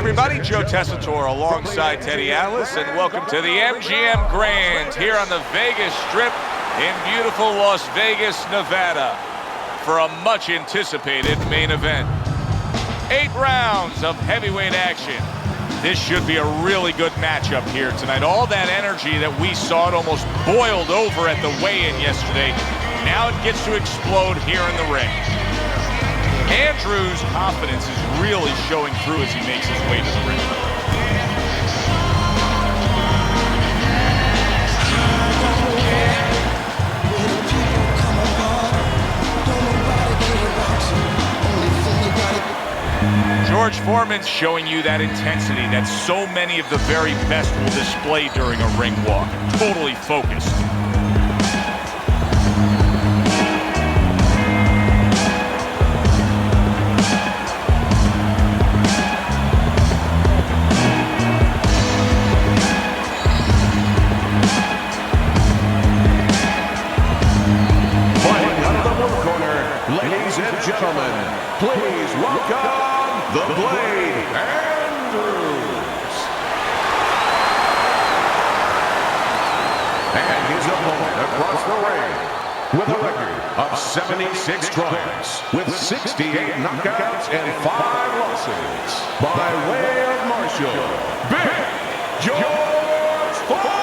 everybody, Joe Tessitore alongside Teddy Atlas, and welcome to the MGM Grand here on the Vegas Strip in beautiful Las Vegas, Nevada, for a much-anticipated main event. 8 rounds of heavyweight action. This should be a really good matchup here tonight. All that energy that we saw, it almost boiled over at the weigh-in yesterday. Now it gets to explode here in the ring. Andrew's confidence is really showing through as he makes his way to the ring. George Foreman's showing you that intensity that so many of the very best will display during a ring walk. Totally focused. Ladies and gentlemen, please welcome the Blade, Andrews. And his opponent across the ring with a record of 76 triumphs, with 68 knockouts and 5 losses, by way of Marshall, Big George Foreman.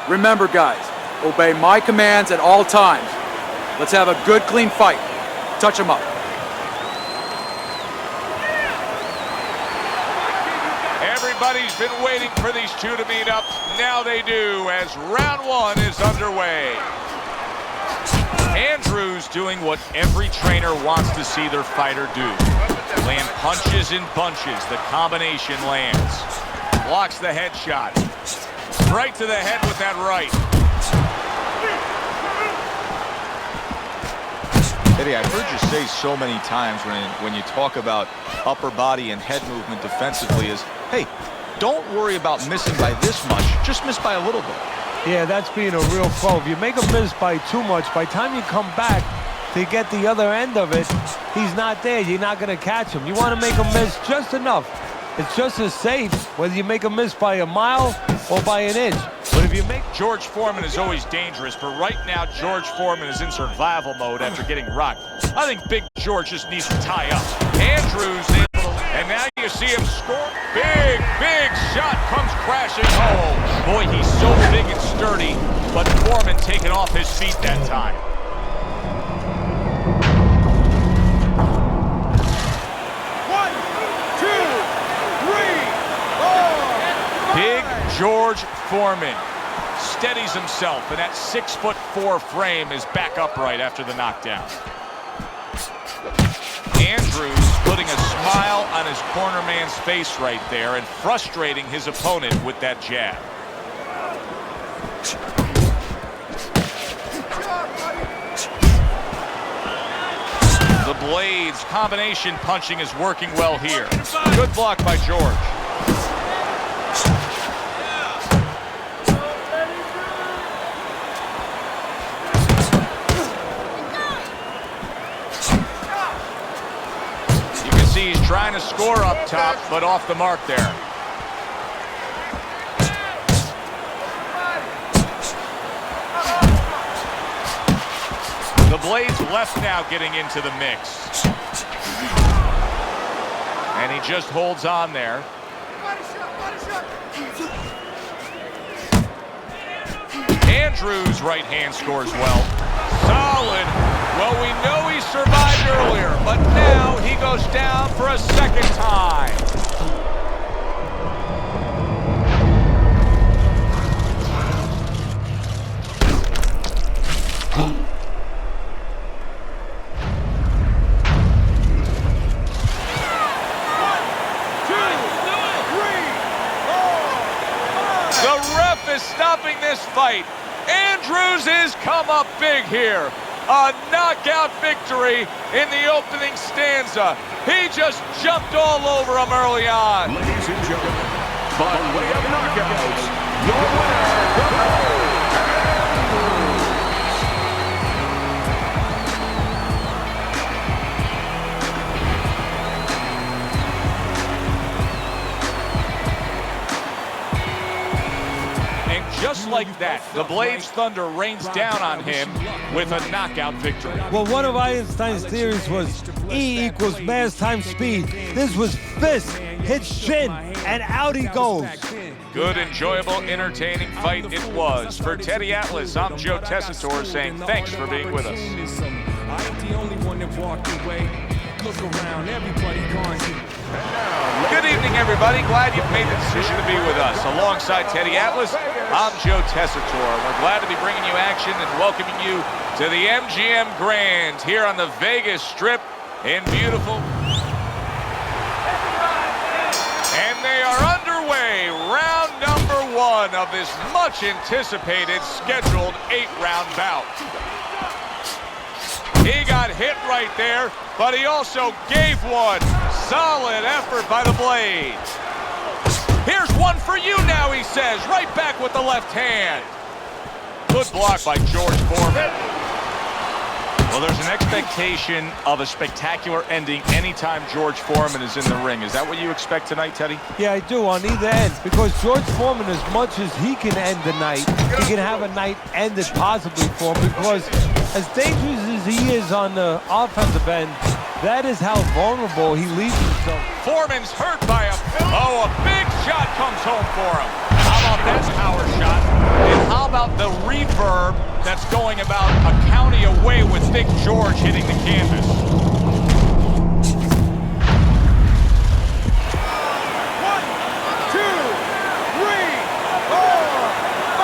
Remember, guys, obey my commands at all times. Let's have a good, clean fight. Touch him up. Everybody's been waiting for these two to meet up. Now they do, as round 1 is underway. Andrew's doing what every trainer wants to see their fighter do. Land punches in bunches. The combination lands. Blocks the headshot. Right to the head with that right. Eddie, I've heard you say so many times when you talk about upper body and head movement defensively is, hey, don't worry about missing by this much, just miss by a little bit. Yeah, that's being a real pro. If you make him miss by too much, by the time you come back to get the other end of it, he's not there. You're not going to catch him. You want to make him miss just enough. It's just as safe whether you make a miss by a mile or by an inch. But if you make... George Foreman is always dangerous, but right now George Foreman is in survival mode after getting rocked. I think Big George just needs to tie up. Andrews able to... And now you see him score. Big shot comes crashing home. Boy, he's so big and sturdy, but Foreman taking off his feet that time. Big George Foreman steadies himself, and that 6'4" frame is back upright after the knockdown. Andrews putting a smile on his corner man's face right there and frustrating his opponent with that jab. The Blade's combination punching is working well here. Good block by George. He's trying to score up top, but off the mark there. The Blade's left now getting into the mix. And he just holds on there. Andrew's right hand scores well. Solid. Well, we know he survived earlier, but now he goes down for a second time. The ref is stopping this fight. Andrews has come up big here. A knockout victory in the opening stanza. He just jumped all over him early on. Ladies and gentlemen, by way of knockouts, your winner, the Blade, like that, the Blades Thunder rains down on him with a knockout victory. Well, one of Einstein's theories was E equals mass times speed. This was fist, hits chin, and out he goes. Good, enjoyable, entertaining fight it was. For Teddy Atlas, I'm Joe Tessitore saying thanks for being with us. I ain't the only one that walked away. Look around, everybody gone. Good evening, everybody. Glad you've made the decision to be with us. Alongside Teddy Atlas, I'm Joe Tessitore. We're glad to be bringing you action and welcoming you to the MGM Grand here on the Vegas Strip in beautiful. And they are underway. Round number one of this much anticipated scheduled 8-round bout. He got hit right there, but he also gave one. Solid effort by the Blades. Here's one for you now, he says. Right back with the left hand. Good block by George Foreman. Well, there's an expectation of a spectacular ending anytime George Foreman is in the ring. Is that what you expect tonight, Teddy? Yeah, I do, on either end. Because George Foreman, as much as he can end the night, he can have a night ended possibly for him. Because as dangerous as he is on the offensive end, that is how vulnerable he leaves himself. Foreman's hurt by a big shot comes home for him. How about that power shot? And how about the reverb that's going about a county away with Big George hitting the canvas?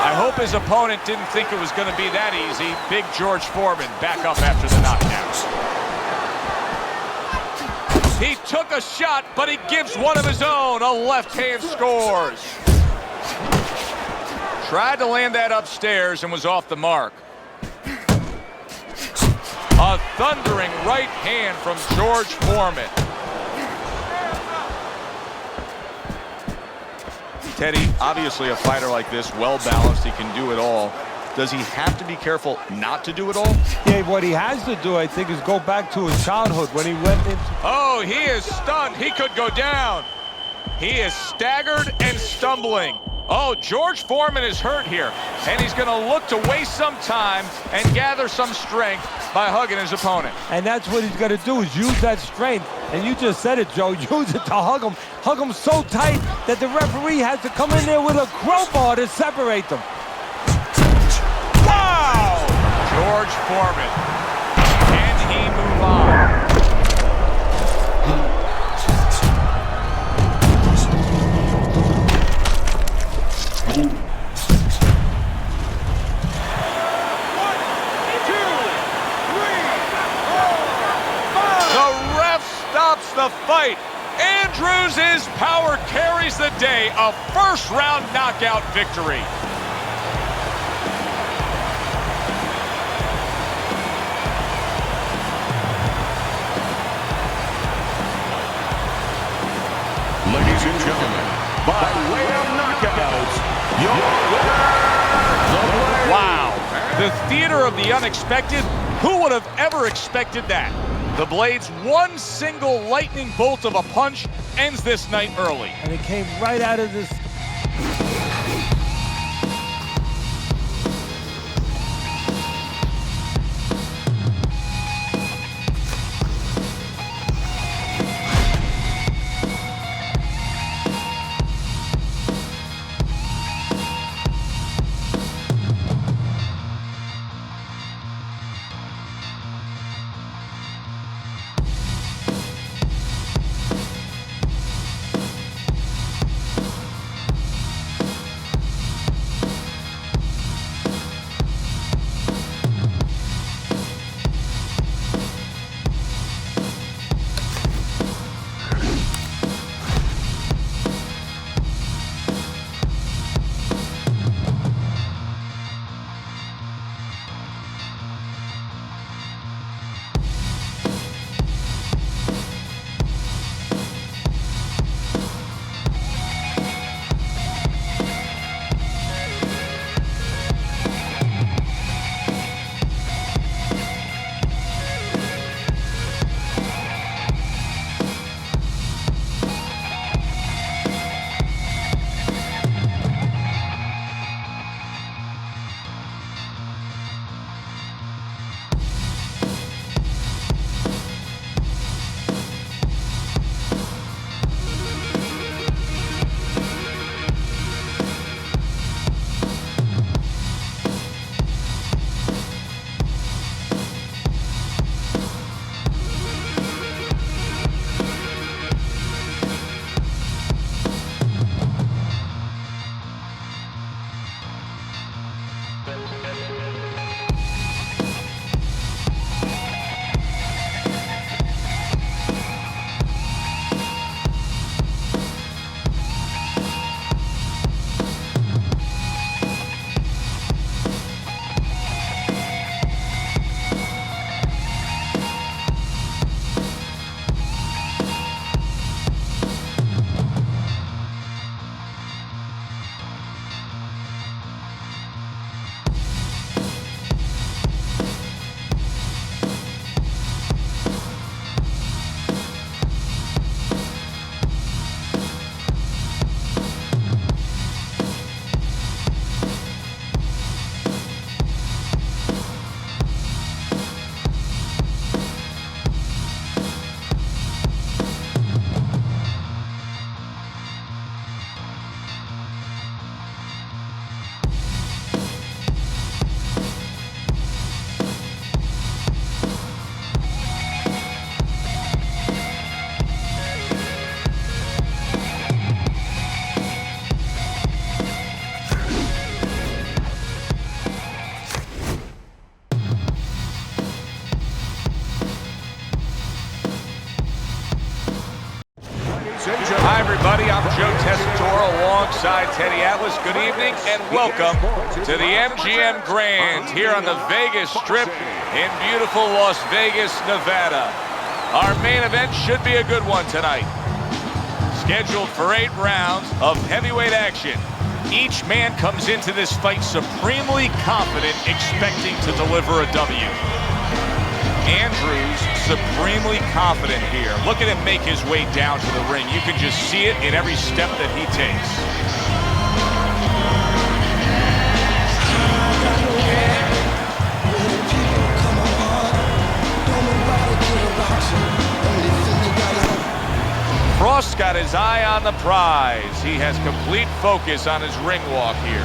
I hope his opponent didn't think it was going to be that easy. Big George Foreman back up after the knockout. He took a shot, but he gives one of his own. A left hand scores. Tried to land that upstairs and was off the mark. A thundering right hand from George Foreman. Teddy, obviously a fighter like this, well-balanced, he can do it all. Does he have to be careful not to do it all? Yeah, what he has to do, I think, is go back to his childhood when he went into... Oh, he is stunned. He could go down. He is staggered and stumbling. Oh, George Foreman is hurt here, and he's going to look to waste some time and gather some strength by hugging his opponent. And that's what he's going to do, is use that strength. And you just said it, Joe. Use it to hug him. Hug him so tight that the referee has to come in there with a crowbar to separate them. Wow! George Foreman. Can he move on? Stops the fight. Andrews' power carries the day. A first-round knockout victory. Ladies and gentlemen, by way of knockouts, your winner, the Blades. Wow. The theater of the unexpected. Who would have ever expected that? The Blades' one single lightning bolt of a punch ends this night early. And it came right out of this... everybody. I'm Joe Tessitore alongside Teddy Atlas. Good evening and welcome to the MGM Grand here on the Vegas Strip in beautiful Las Vegas, Nevada. Our main event should be a good one tonight. Scheduled for 8 rounds of heavyweight action. Each man comes into this fight supremely confident, expecting to deliver a W. Andrews supremely confident here. Look at him make his way down to the ring. You can just see it in every step that he takes. Frost's got his eye on the prize. He has complete focus on his ring walk here.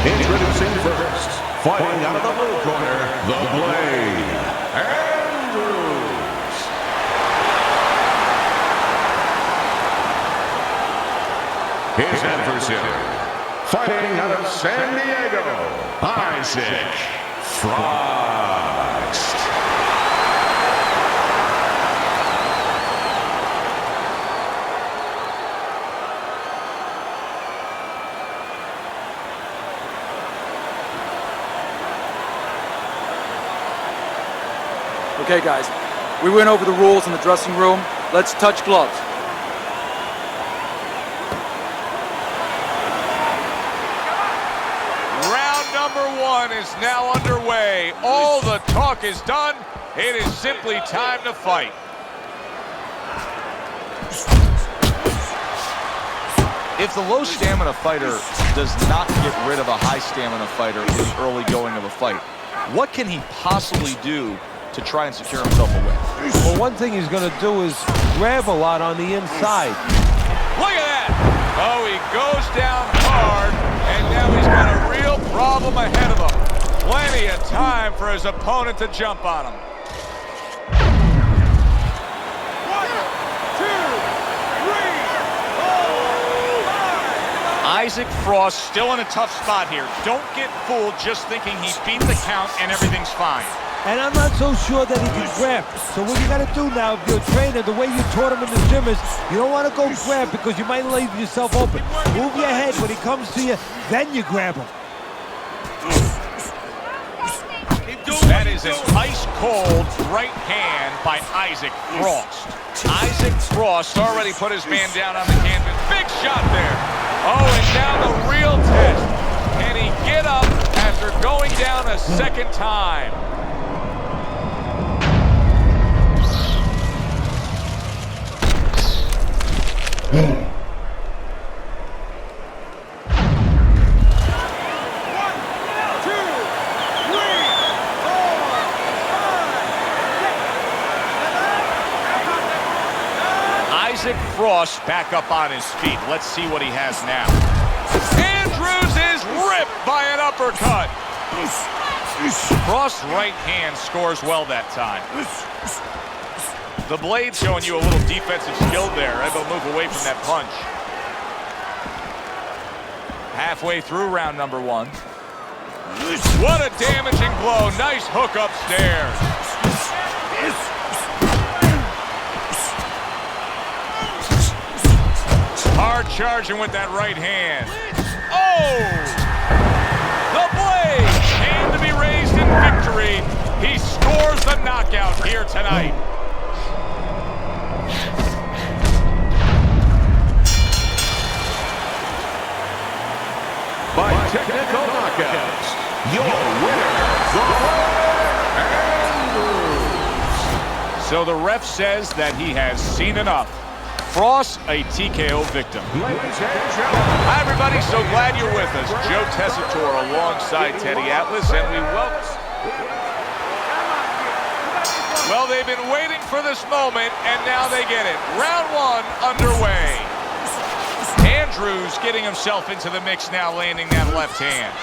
Introducing first, fighting out of the blue corner, the Blade, Andrews. His adversary, fighting out of San Diego, Isaac Frost. Okay, guys, we went over the rules in the dressing room. Let's touch gloves. Round number 1 is now underway. All the talk is done. It is simply time to fight. If the low stamina fighter does not get rid of a high stamina fighter in the early going of a fight, what can he possibly do to try and secure himself a win? Well, one thing he's going to do is grab a lot on the inside. Look at that. Oh, he goes down hard, and now he's got a real problem ahead of him. Plenty of time for his opponent to jump on him. 1, 2, 3, 4, 5. Isaac Frost still in a tough spot here. Don't get fooled just thinking he beat the count and everything's fine. And I'm not so sure that he can grab. So what you got to do now, if you're a trainer, the way you taught him in the gym is you don't want to go grab because you might leave yourself open. Move your head when he comes to you, then you grab him. That is an ice-cold right hand by Isaac Frost. Isaac Frost already put his man down on the canvas. Big shot there. Oh, and now the real test. Can he get up after going down a second time? Isaac Frost back up on his feet. Let's see what he has now. Andrews is ripped by an uppercut. Frost's right hand scores well that time. The Blade showing you a little defensive skill there. Able to move away from that punch. Halfway through round number 1. What a damaging blow. Nice hook upstairs. Hard charging with that right hand. Oh! The Blade, hand to be raised in victory. He scores the knockout here tonight. By technical knockouts, your winner, Andrews. So the ref says that he has seen enough. Frost, a TKO victim. Hi, everybody. So glad you're with us. Joe Tessitore alongside Teddy Atlas, and we welcome... Well, they've been waiting for this moment, and now they get it. Round 1 underway. Andrews getting himself into the mix now, landing that left hand.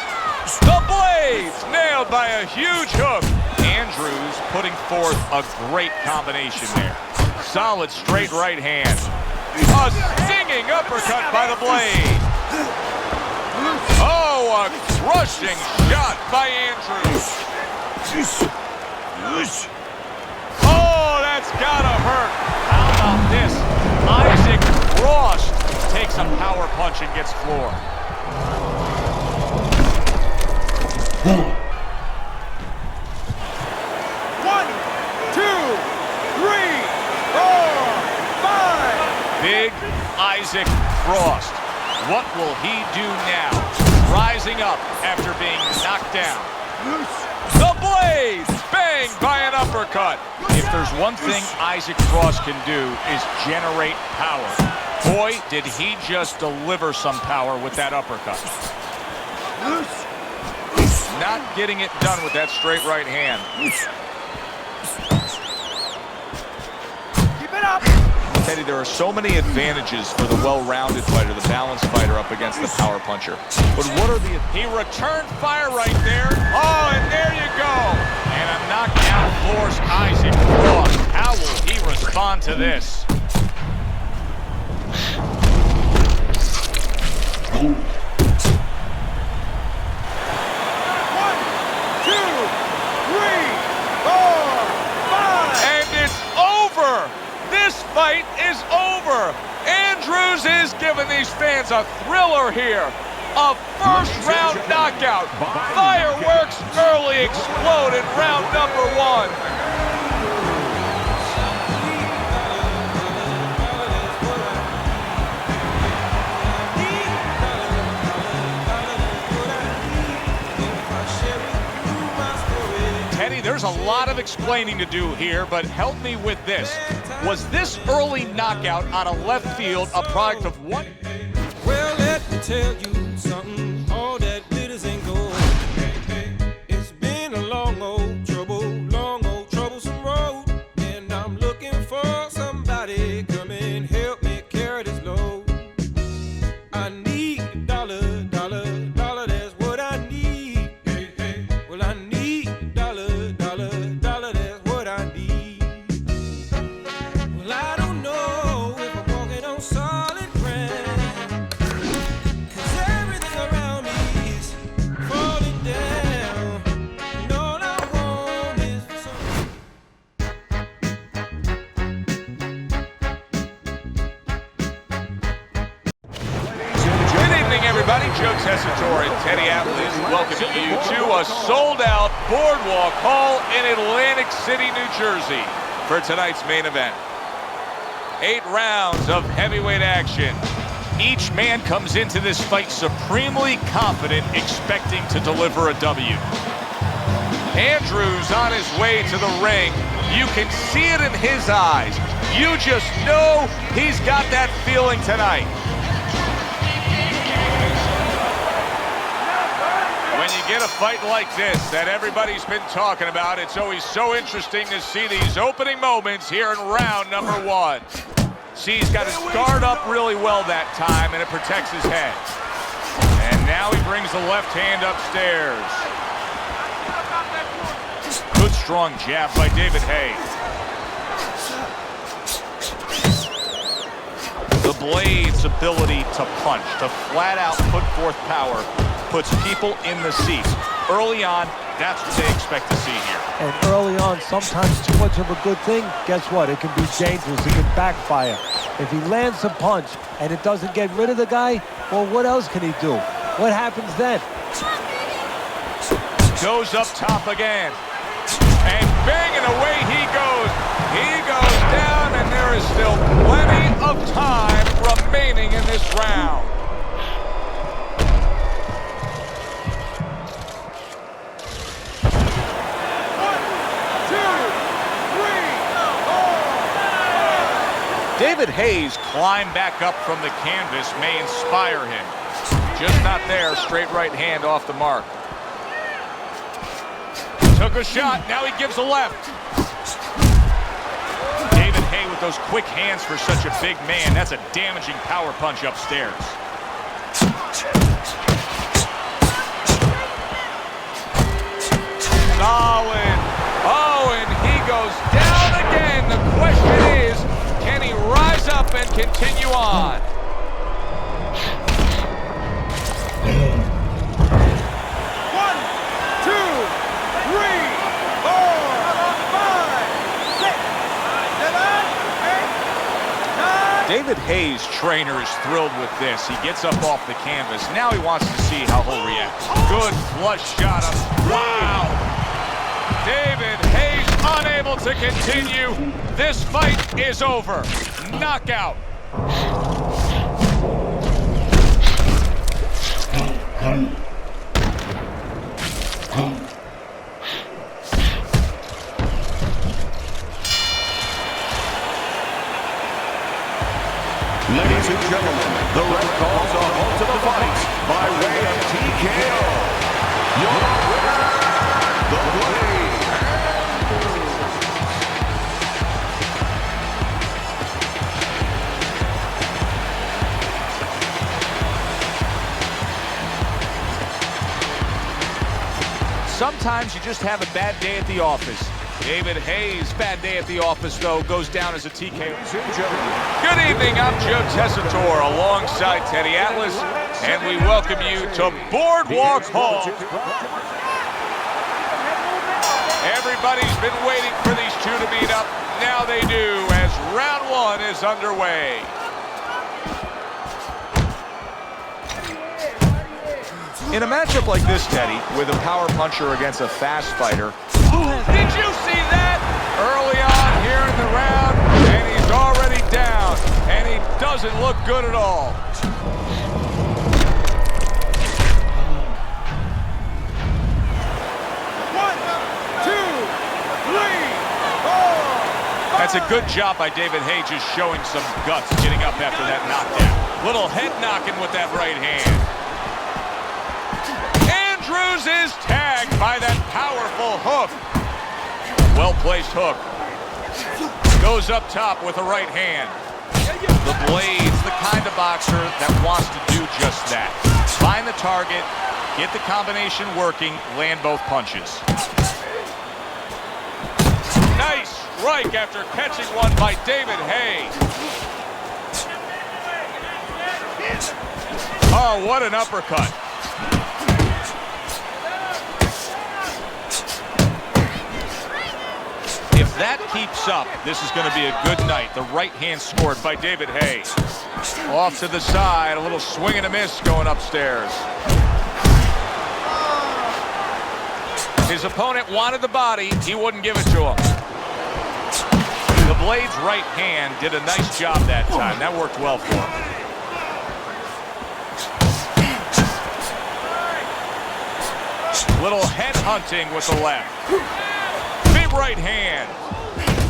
The blades nailed by a huge hook. Andrews putting forth a great combination there. Solid straight right hand. A stinging uppercut by the blade. Oh, a crushing shot by Andrews. Oh, that's gotta hurt. How about this? Isaac Frost takes a power punch and gets floored. 1, 2, 3, 4, 5. Big Isaac Frost. What will he do now? Rising up after being knocked down. The blades banged by an uppercut. If there's one thing Isaac Frost can do is generate power. Boy, did he just deliver some power with that uppercut. Not getting it done with that straight right hand. Keep it up. Teddy, there are so many advantages for the well-rounded fighter, the balanced fighter up against the power puncher. But what are the... He returned fire right there. Oh, and there you go. And a knockdown floors Isaac Frost. How will he respond to this? This fight is over. Andrews is giving these fans a thriller here. A first-round knockout. Fireworks early explode in round number 1. There's a lot of explaining to do here, but help me with this. Was this early knockout on a left field a product of what? Well, let me tell you something. All that glitters ain't gold. It's been a long old troublesome road. And I'm looking for somebody come and help me carry this load. I need a dollar, that's what I need. Well, I need a dollar, that's what I need. Well, I don't know if I'm walking on solid ground, 'cause everything around me is falling down, and all I want is for some... Good evening, everybody. Joe Tessitore and Teddy Atlas welcoming you to a sold-out Boardwalk Hall in Atlantic City, New Jersey for tonight's main event. 8 rounds of heavyweight action. Each man comes into this fight supremely confident, expecting to deliver a W. Andrews on his way to the ring. You can see it in his eyes. You just know he's got that feeling tonight. When you get a fight like this that everybody's been talking about, it's always so interesting to see these opening moments here in round number 1. See, he's got his guard up really well that time, and it protects his head. And now he brings the left hand upstairs. Good strong jab by David Hay. The Blade's ability to punch, to flat out put forth power, puts people in the seats. Early on, that's what they expect to see here. And early on, sometimes too much of a good thing, guess what? It can be dangerous. It can backfire. If he lands a punch and it doesn't get rid of the guy, well, what else can he do? What happens then? Goes up top again. And banging away he goes. He goes down, and there is still plenty of time remaining in this round. David Hay's climb back up from the canvas may inspire him. Just not there. Straight right hand off the mark. Took a shot. Now he gives a left. David Hay with those quick hands for such a big man. That's a damaging power punch upstairs. continue on. David Hayes' trainer is thrilled with this. He gets up off the canvas. Now he wants to see how he'll react. Good flush shot up. Wow! David Hayes unable to continue. This fight is over. Knockout. Ladies and gentlemen, the ref calls a halt to the fight by way of TKO. Your winner, the Blade. Sometimes you just have a bad day at the office. David Hayes' bad day at the office, though, goes down as a TKO. Good evening, I'm Joe Tessitore alongside Teddy Atlas, and we welcome you to Boardwalk Hall. Everybody's been waiting for these two to meet up. Now they do, as round one is underway. In a matchup like this, Teddy, with a power puncher against a fast fighter, Did you see that? Early on here in the round, and he's already down, and he doesn't look good at all. One, two, three, four. That's a good job by David Hayes, just showing some guts getting up after that knockdown. Little head knocking with that right hand. Andrews is tagged by that powerful hook. Well-placed hook. Goes up top with a right hand. The Blade's the kind of boxer that wants to do just that. Find the target, get the combination working, land both punches. Nice strike after catching one by David Hayes. Oh, what an uppercut. If that keeps up, this is going to be a good night. The right hand scored by David Hayes. Off to the side, a little swing and a miss going upstairs. His opponent wanted the body, he wouldn't give it to him. The Blade's right hand did a nice job that time. That worked well for him. Little head hunting with the left. Big right hand.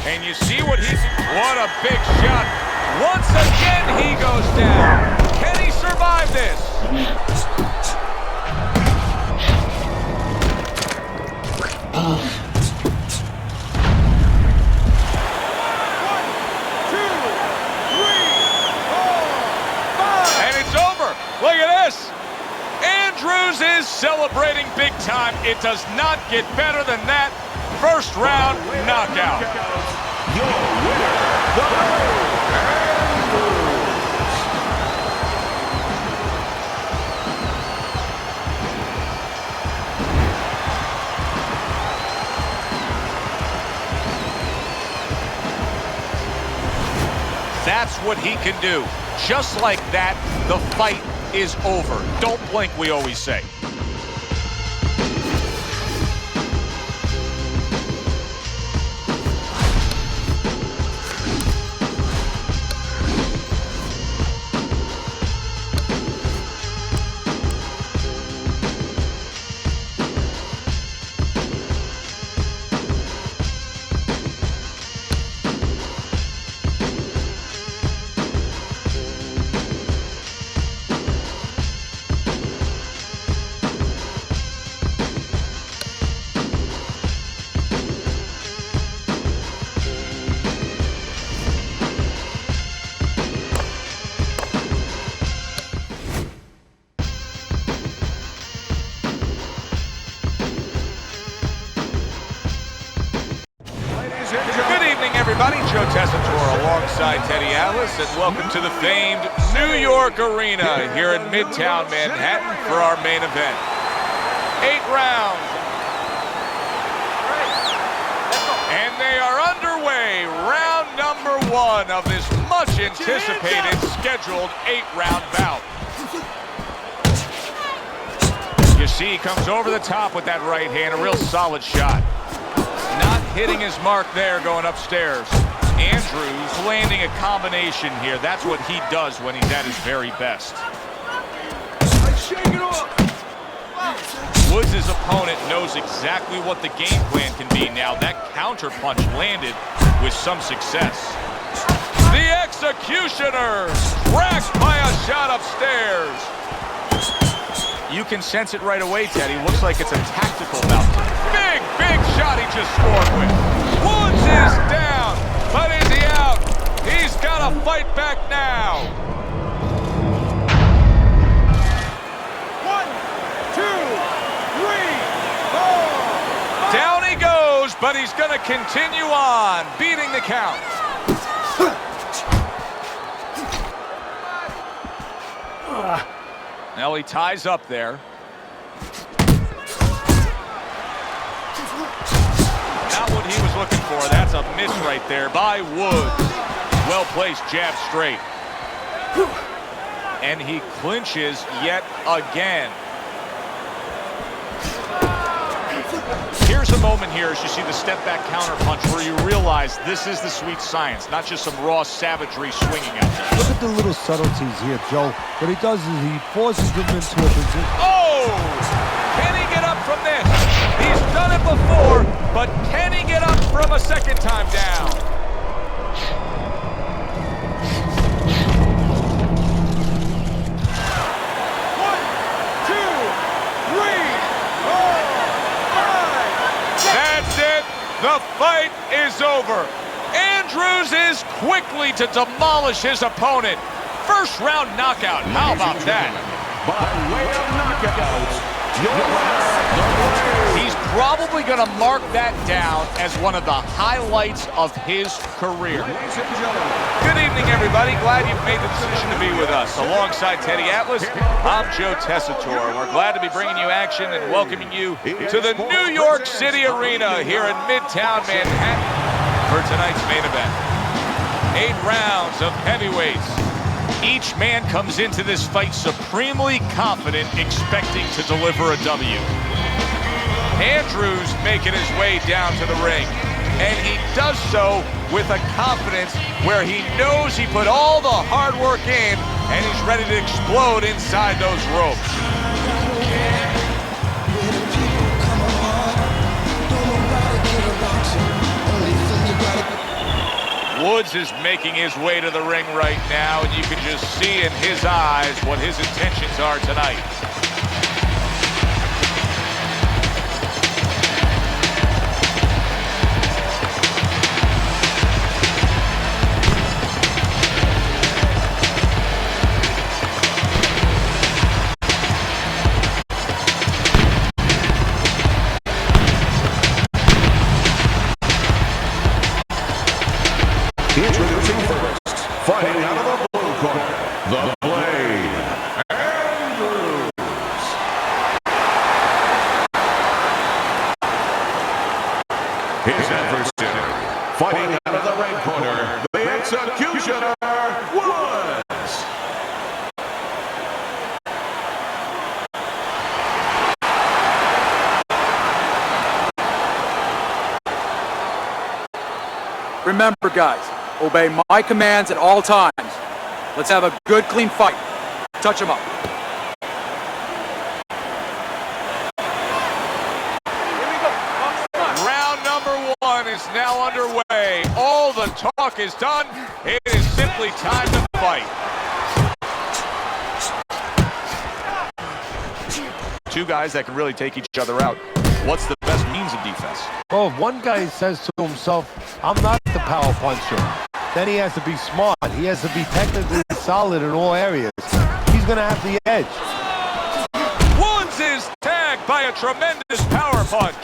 And you see what what a big shot. Once again he goes down. Can he survive this? Look at this. Andrews is celebrating big time. It does not get better than that. First round knockout. Your winner, the That's what he can do. Just like that, the fight is over. Don't blink, we always say. everybody. Joe Tessitore alongside Teddy Atlas, and welcome to the famed New York Arena here in Midtown Manhattan for our main event. 8 rounds. And they are underway. Round number 1 of this much anticipated scheduled 8-round bout. You see, he comes over the top with that right hand, a real solid shot. Not hitting his mark there going upstairs. Andrews landing a combination here. That's what he does when he's at his very best. Woods' opponent knows exactly what the game plan can be now. That counter punch landed with some success. The executioner cracked by a shot upstairs. You can sense it right away, Teddy. Looks like it's a tactical bout. Big shot he just scored with. Woods is down, but is he out? He's got to fight back now. 1, 2, 3, 4. Down he goes, but he's going to continue on, beating the count. Now he ties up there. Not what he was looking for. That's a miss right there by Woods. Well-placed jab straight. And he clinches yet again. Here's a moment here as you see the step-back counter punch where you realize this is the sweet science, not just some raw savagery swinging out there. Look at the little subtleties here, Joe. What he does is he forces him into a position. Oh! Can he get up from this? He's done it before, but can he get up from a second time down? The fight is over. Andrews is quickly to demolish his opponent. First round knockout. How about that? By way of knockout, He's probably going to mark that down as one of the highlights of his career. Good evening, everybody. Glad you've made the decision to be with us. Alongside Teddy Atlas, I'm Joe Tessitore. We're glad to be bringing you action and welcoming you to the New York City Arena here in Midtown Manhattan for tonight's main event. 8 rounds of heavyweights. Each man comes into this fight supremely confident, expecting to deliver a W. Andrews making his way down to the ring, and he does so with a confidence where he knows he put all the hard work in, and he's ready to explode inside those ropes. Woods is making his way to the ring right now, and you can just see in his eyes what his intentions are tonight. Introducing first, fighting out of the blue corner, the Blade, Andrews. His adversary, fighting out of the red corner, the Executioner, Woods. Remember, guys, obey my commands at all times. Let's have a good, clean fight. Touch him up. Round number 1 is now underway. All the talk is done. It is simply time to fight. Two guys that can really take each other out. What's the best means of defense? Well, if one guy says to himself, I'm not the power puncher, then he has to be smart. He has to be technically solid in all areas. He's going to have the edge. Woods is tagged by a tremendous power punch.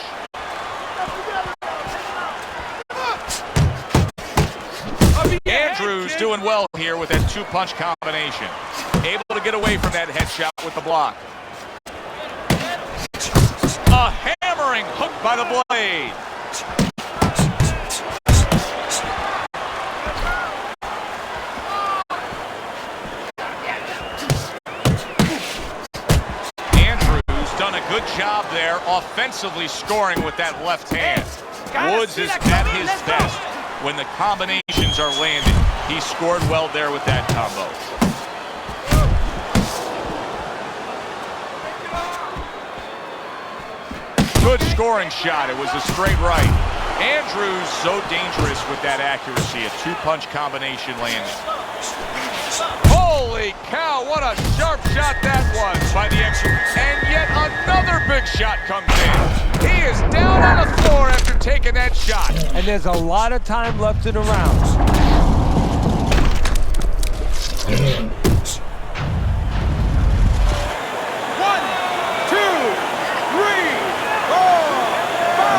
Andrews doing well here with that two-punch combination. Able to get away from that headshot with the block. A hammering hook by the blade. Andrews done a good job there offensively scoring with that left hand. Woods is at his best when the combinations are landing. He scored well there with that combo. Good scoring shot. It was a straight right. Andrews so dangerous with that accuracy. A two-punch combination landing. Holy cow, what a sharp shot that was by the expert. And yet another big shot comes in. He is down on the floor after taking that shot. And there's a lot of time left in the round.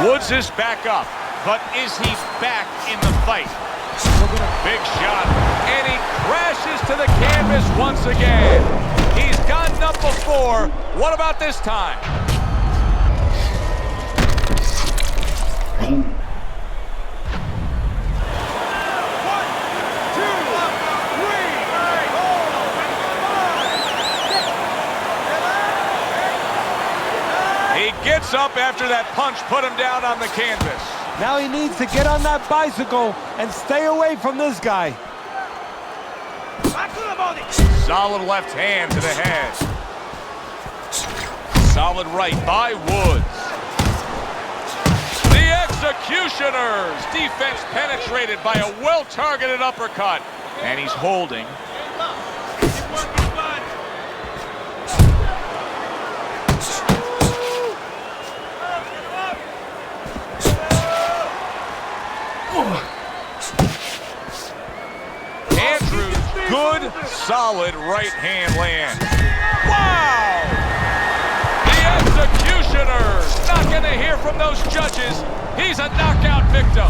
Woods is back up, but is he back in the fight? Big shot, and he crashes to the canvas once again. He's gotten up before. What about this time? He gets up after that punch put him down on the canvas. Now he needs to get on that bicycle and stay away from this guy. Solid left hand to the head. Solid right by Woods. The Executioners. Defense penetrated by a well-targeted uppercut. And he's holding. Andrews, good, solid right hand land. Wow! The Executioners, not going to hear from those judges. He's a knockout victim.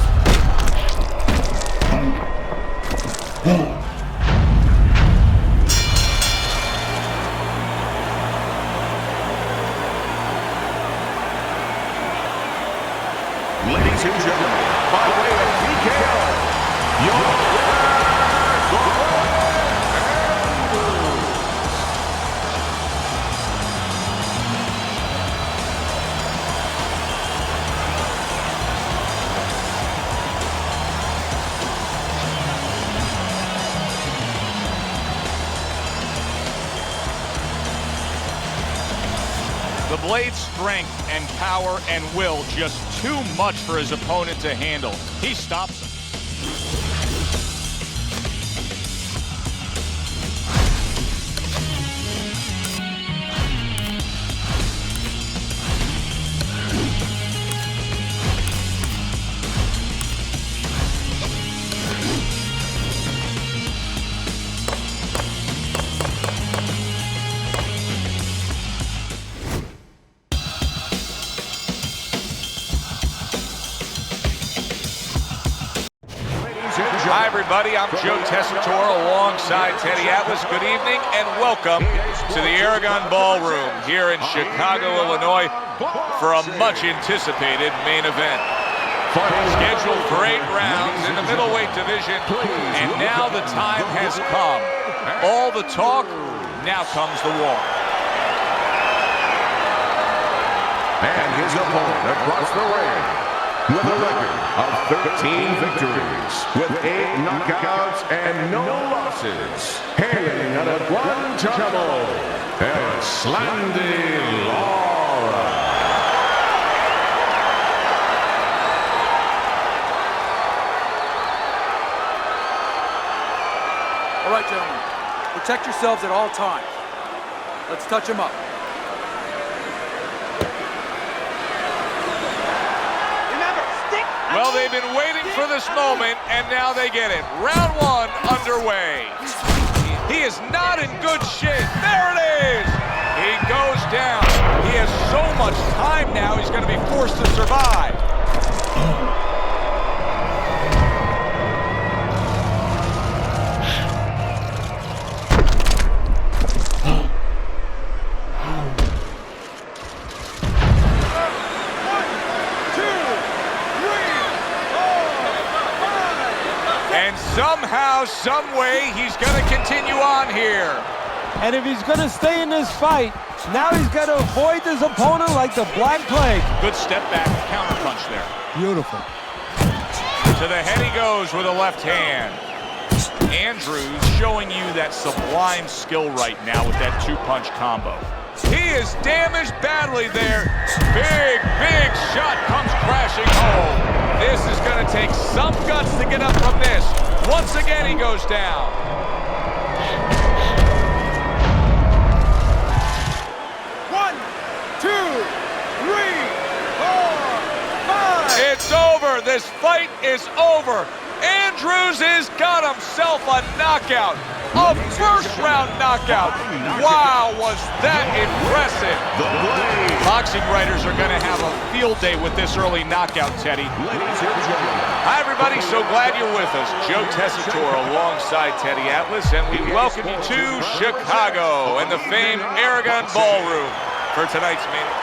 Ladies and gentlemen, by way of TKO, your The Blade's strength and power and will just too much for his opponent to handle. He stops him. Hi, everybody. I'm Joe Tessitore alongside Teddy Atlas. Good evening and welcome to the Aragon Ballroom here in Chicago, Illinois for a much-anticipated main event. Scheduled for 8 rounds in the middleweight division, and now the time has come. All the talk, now comes the walk. and his opponent across the ring with a record of 13 victories, with 8 knockouts and no losses, hailing out of Guantanamo, El Slandy Lara. All right, gentlemen, protect yourselves at all times. Let's touch him up. Well, they've been waiting for this moment, and now they get it. Round 1 underway. He is not in good shape. There it is. He goes down. He has so much time now, he's going to be forced to survive. Somehow, some way, he's going to continue on here. And if he's going to stay in this fight, now he's got to avoid his opponent like the Black Plague. Good step back, counter punch there. Beautiful. To the head he goes with a left hand. Andrews showing you that sublime skill right now with that two-punch combo. He is damaged badly there. Big, big shot comes crashing home. This is going to take some guts to get up from this. Once again, he goes down. One, two, three, four, five. It's over. This fight is over. Andrews has got himself a knockout. A first-round knockout. Wow, was that impressive. Boxing writers are going to have a field day with this early knockout, Teddy. Hi, everybody. So glad you're with us. Joe Tessitore alongside Teddy Atlas, and we welcome you to Chicago and the famed Aragon Ballroom for tonight's main event.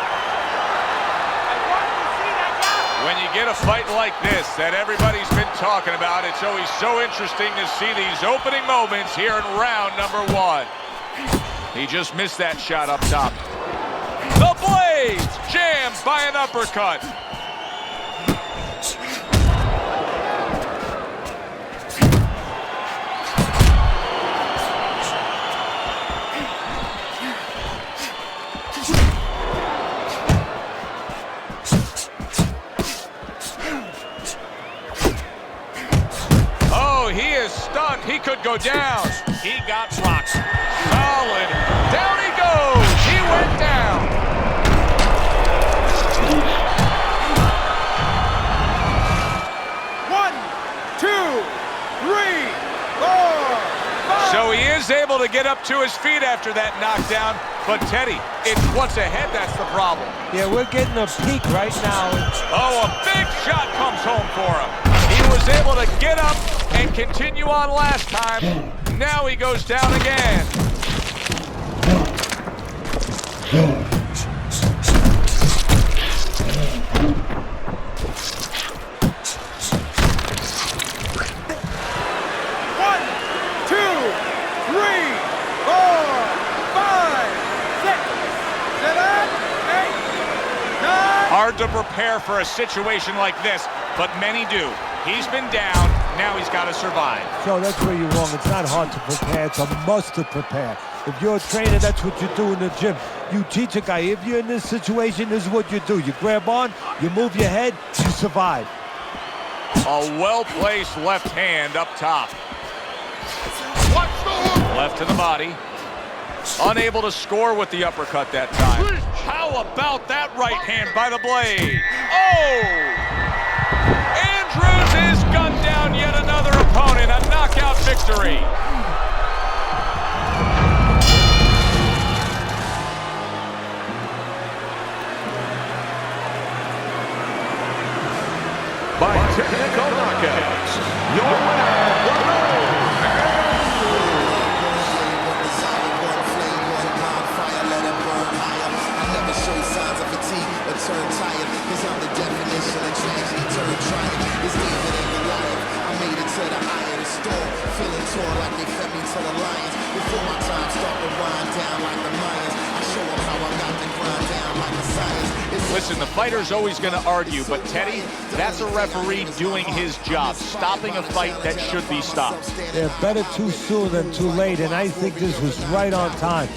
When you get a fight like this that everybody's been talking about, it's always so interesting to see these opening moments here in round number one. He just missed that shot up top. The Blades jammed by an uppercut. He is stunned. He could go down. He got blocked. Solid. Down he goes. He went down. One, two, three, four, five. So he is able to get up to his feet after that knockdown. But Teddy, it's what's ahead that's the problem. Yeah, we're getting a peek right now. Oh, a big shot comes home for him. He was able to get up and continue on last time. Now he goes down again. One, two, three, four, five, six, seven, eight, nine. Hard to prepare for a situation like this, but many do. He's been down, now he's got to survive. So that's where you're wrong. It's not hard to prepare. It's a must to prepare. If you're a trainer, that's what you do in the gym. You teach a guy, if you're in this situation, this is what you do. You grab on, you move your head, you survive. A well-placed left hand up top. Left to the body. Unable to score with the uppercut that time. How about that right hand by the Blade? Oh! Andrews is gunned down yet another opponent. A knockout victory. By technical knockouts, your winner, turn tired, cause I'm the definition of tragedy turned triumph. It's David and Goliath. I made it to the eye of the storm, feeling torn like they fed me to the lions. Before my time start to wind down like the Mayans, I show them how I got to grind down like the science. Listen, the fighter's always going to argue, but Teddy, that's a referee doing his job, stopping a fight that should be stopped. They're better too soon than too late, and I think this was right on time.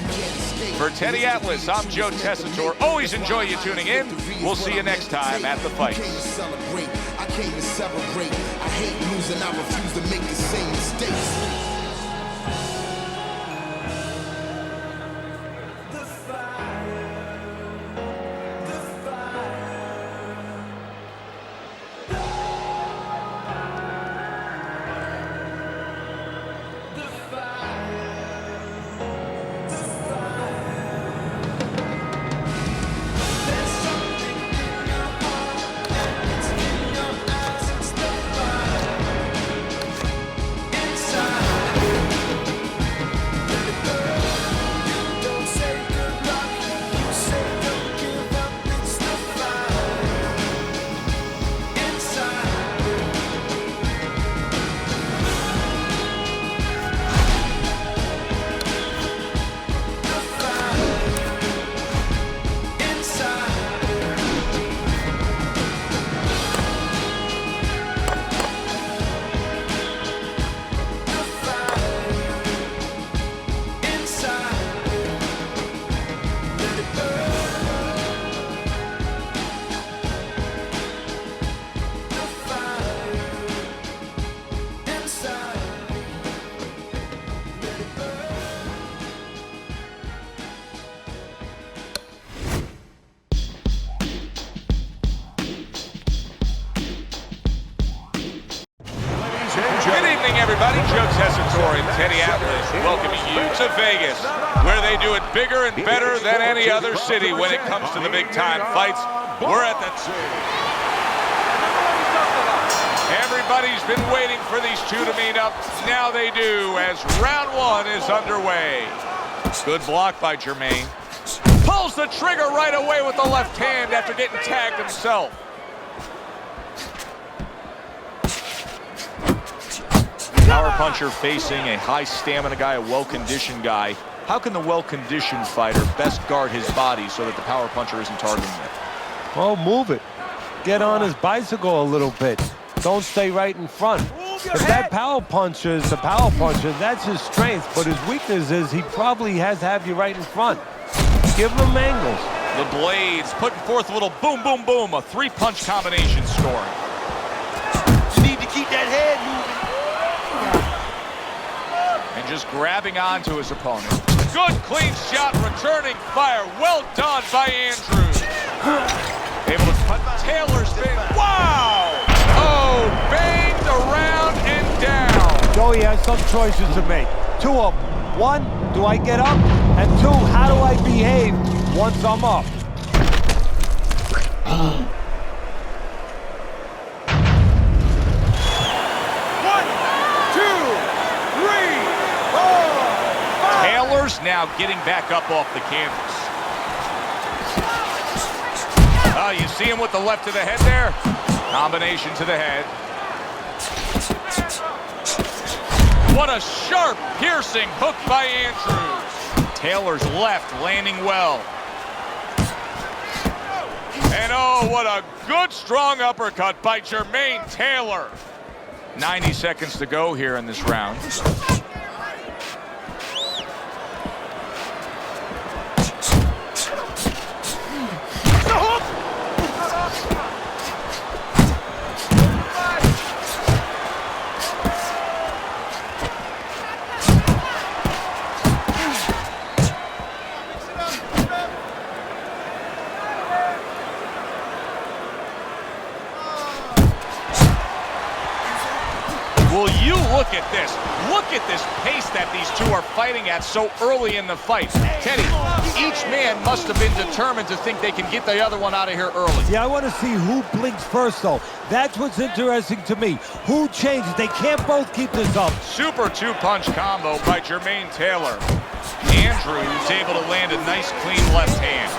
For Teddy Atlas, I'm Joe Tessitore. Always enjoy you tuning in. We'll see you next time at the fight. I came to celebrate. I hate losing. I refuse to make the same mistakes. Inside everybody, Joe Tessitore and Teddy Atlas welcoming you to Vegas, where they do it bigger and better than any other city when it comes to the big-time fights. We're at the... Everybody's been waiting for these two to meet up. Now they do, as round one is underway. Good block by Jermaine. Pulls the trigger right away with the left hand after getting tagged himself. Power puncher facing a high stamina guy, a well-conditioned guy. How can the well-conditioned fighter best guard his body so that the power puncher isn't targeting it? Oh, move it. Get on his bicycle a little bit. Don't stay right in front. If that power puncher is the power puncher, that's his strength. But his weakness is he probably has to have you right in front. Give him angles. The blades putting forth a little boom, boom, boom. A three-punch combination scoring. You need to keep that head moving. And just grabbing onto his opponent. Good clean shot, returning fire. Well done by Andrews. Able to cut Taylor's spin. Wow! Oh, banged around and down. Joey has some choices to make. Two of them. One, do I get up? And two, how do I behave once I'm up? Taylor's now getting back up off the canvas. Oh, you see him with the left to the head there? Combination to the head. What a sharp, piercing hook by Andrews. Taylor's left landing well. And oh, what a good, strong uppercut by Jermaine Taylor. 90 seconds to go here in this round. Will you look at this? Look at this pace that these two are fighting at so early in the fight. Teddy, each man must have been determined to think they can get the other one out of here early. Yeah, I want to see who blinks first, though. That's what's interesting to me. Who changes? They can't both keep this up. Super two-punch combo by Jermaine Taylor. Andrews able to land a nice, clean left hand.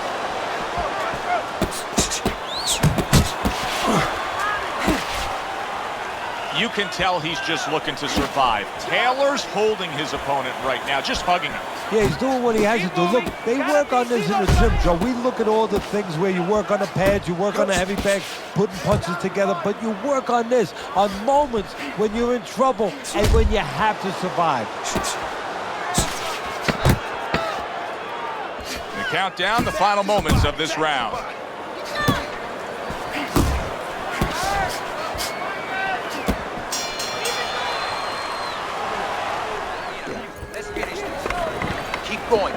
You can tell he's just looking to survive. Taylor's holding his opponent right now, just hugging him. Yeah, he's doing what he has to do. Look, they work on this in the gym, Joe. We look at all the things where you work on the pads, you work on the heavy bag, putting punches together, but you work on this on moments when you're in trouble and when you have to survive. The countdown, the final moments of this round.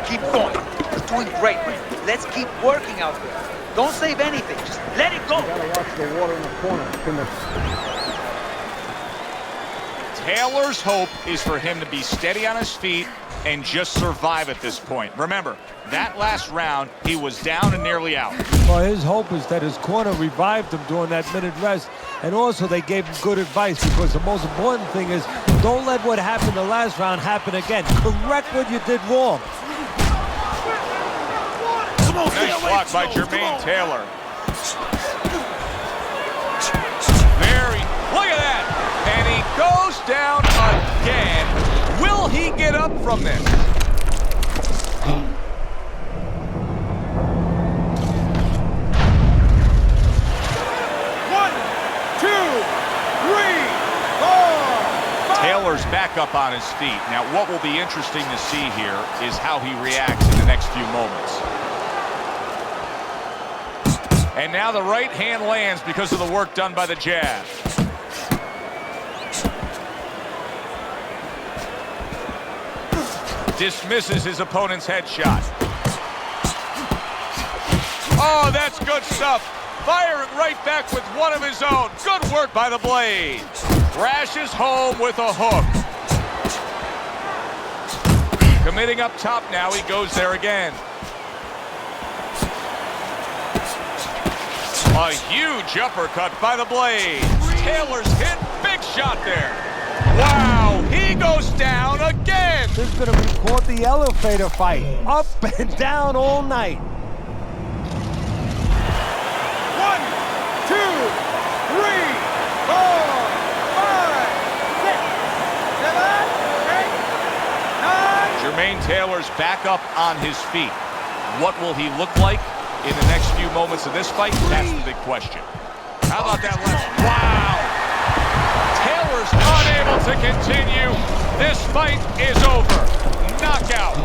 Keep going. You're doing great. Let's keep working out there. Don't save anything. Just let it go. You gotta watch the water in the corner. Taylor's hope is for him to be steady on his feet and just survive at this point. Remember, that last round, he was down and nearly out. Well, his hope is that his corner revived him during that minute rest, and also they gave him good advice, because the most important thing is don't let what happened the last round happen again. Correct what you did wrong. Nice block by Jermaine Taylor. Look at that! And he goes down again. Will he get up from this? One, two, three, four, five. Taylor's back up on his feet. Now, what will be interesting to see here is how he reacts in the next few moments. And now the right hand lands because of the work done by the jab. Dismisses his opponent's headshot. Oh, that's good stuff. Firing right back with one of his own. Good work by the Blade. Crashes home with a hook. Committing up top now, he goes there again. A huge uppercut by the Blade. Taylor's hit, big shot there. Wow, he goes down again. This is going to be called the elevator fight. Up and down all night. 1, 2, 3, 4, 5, 6, 7, 8, 9. Jermaine Taylor's back up on his feet. What will he look like in the next few moments of this fight? That's the big question. How about that left? Wow! Taylor's unable to continue. This fight is over. Knockout.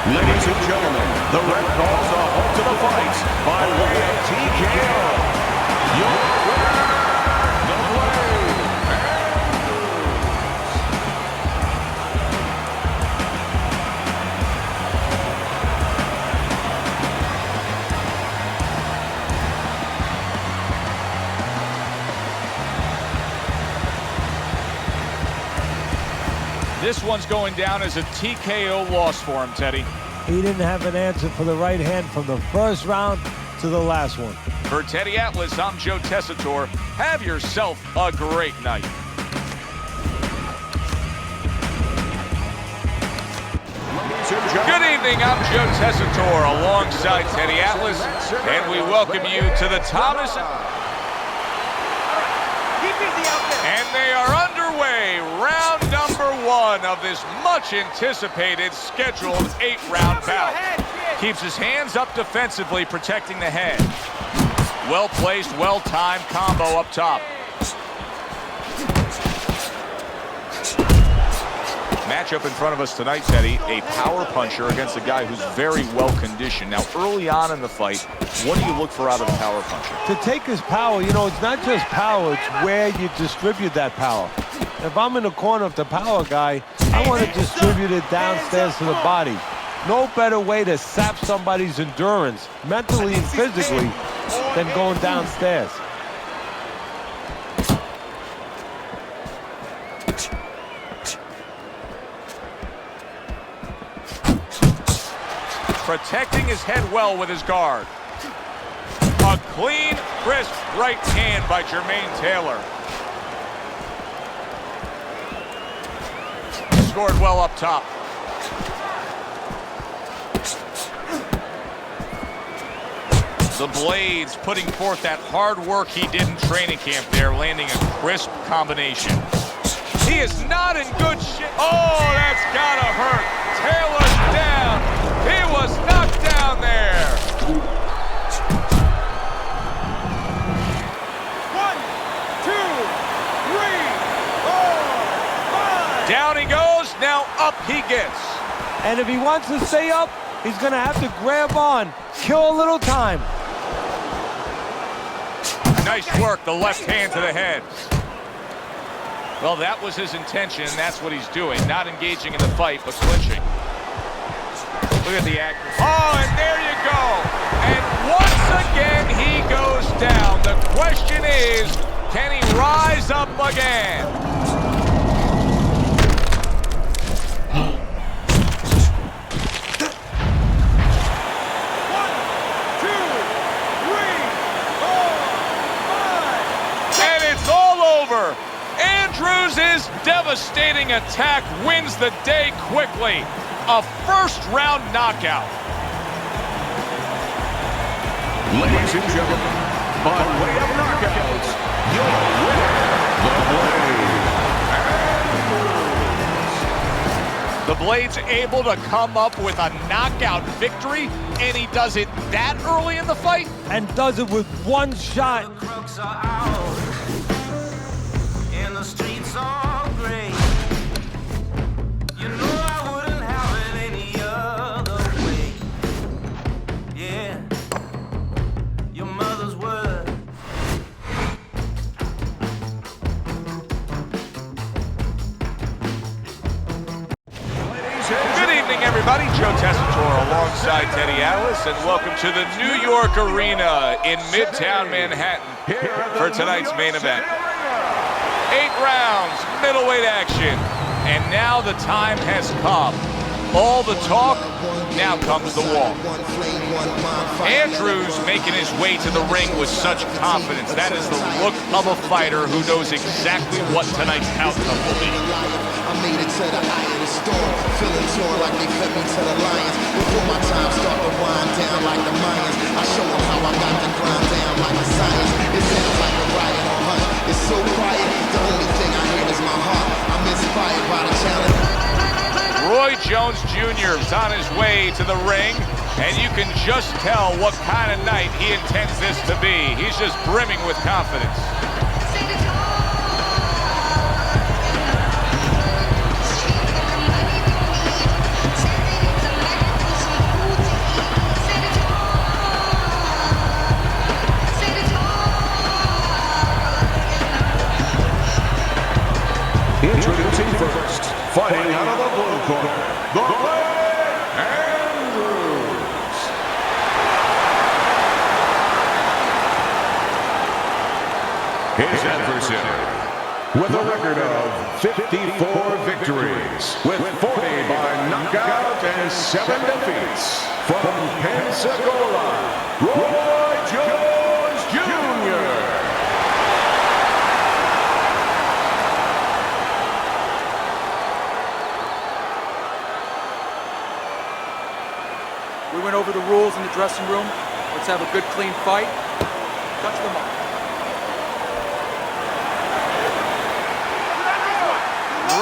Ladies and gentlemen, the red calls a halt to the fight by way of TKO. Your winner, the Blade. This one's going down as a TKO loss for him, Teddy. He didn't have an answer for the right hand from the first round to the last one. For Teddy Atlas, I'm Joe Tessitore. Have yourself a great night. Good evening, I'm Joe Tessitore alongside Teddy Atlas, and we welcome you to the Thomas. And they are underway, round number 1 of this much-anticipated scheduled 8-round bout. Keeps his hands up defensively, protecting the head. Well-placed, well-timed combo up top. Matchup in front of us tonight, Teddy, a power puncher against a guy who's very well-conditioned. Now, early on in the fight, what do you look for out of the power puncher? To take his power, you know, it's not just power, it's where you distribute that power. If I'm in the corner of the power guy, I want to distribute it downstairs to the body. No better way to sap somebody's endurance, mentally and physically, than going downstairs. Protecting his head well with his guard. A clean, crisp right hand by Jermaine Taylor. Scored well up top. The Blades putting forth that hard work he did in training camp there, landing a crisp combination. He is not in good shape. Oh, that's gotta hurt. Taylor's down. He was knocked down there. 1, 2, 3, 4, 5. Down he goes, now up he gets. And if he wants to stay up, he's going to have to grab on, kill a little time. Nice work, the left hand to the head. Well, that was his intention, and that's what he's doing. Not engaging in the fight, but clinching. Look at the accuracy. Oh, and there you go. And once again, he goes down. The question is, can he rise up again? Andrews' devastating attack wins the day quickly. A first-round knockout. Ladies and gentlemen, by way of knockouts, your winner, the Blade. The Blade's able to come up with a knockout victory, and he does it that early in the fight? And does it with one shot. The streets are gray. You know I wouldn't have it any other way. Yeah, your mother's word. Good evening, everybody. Joe Tessitore alongside Teddy Atlas, and welcome to the New York Arena in Midtown Manhattan for tonight's main event. 8 rounds, middleweight action, and now the time has come. All the talk, now comes the walk. Andrews making his way to the ring with such confidence. That is the look of a fighter who knows exactly what tonight's outcome will be. I made it to the eye of the storm, feeling torn like they fed me to the lions. Before my time start to wind down like the Mayans, I show them how I got to grind down like the science. It sounds like a riot on hunt. It's so quiet, the only thing I hear is my heart. I'm inspired by the challenge. Roy Jones Jr. is on his way to the ring, and you can just tell what kind of night he intends this to be. He's just brimming with confidence. Introducing first, fighting out of the blue corner, the Andrews. His adversary, with a record of 54 victories, with 40 by knockout and 7 defeats, from Pensacola, Roy Jones Jr. We went over the rules in the dressing room. Let's have a good, clean fight. Touch them up.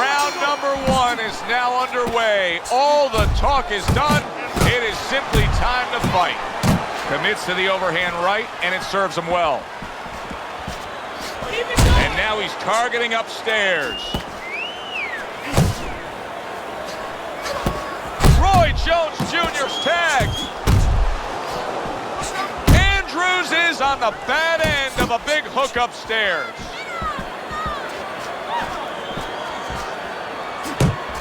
Round number 1 is now underway. All the talk is done. It is simply time to fight. Commits to the overhand right, and it serves him well. And now he's targeting upstairs. Roy Jones Jr.'s tag. Andrews is on the bad end of a big hook upstairs.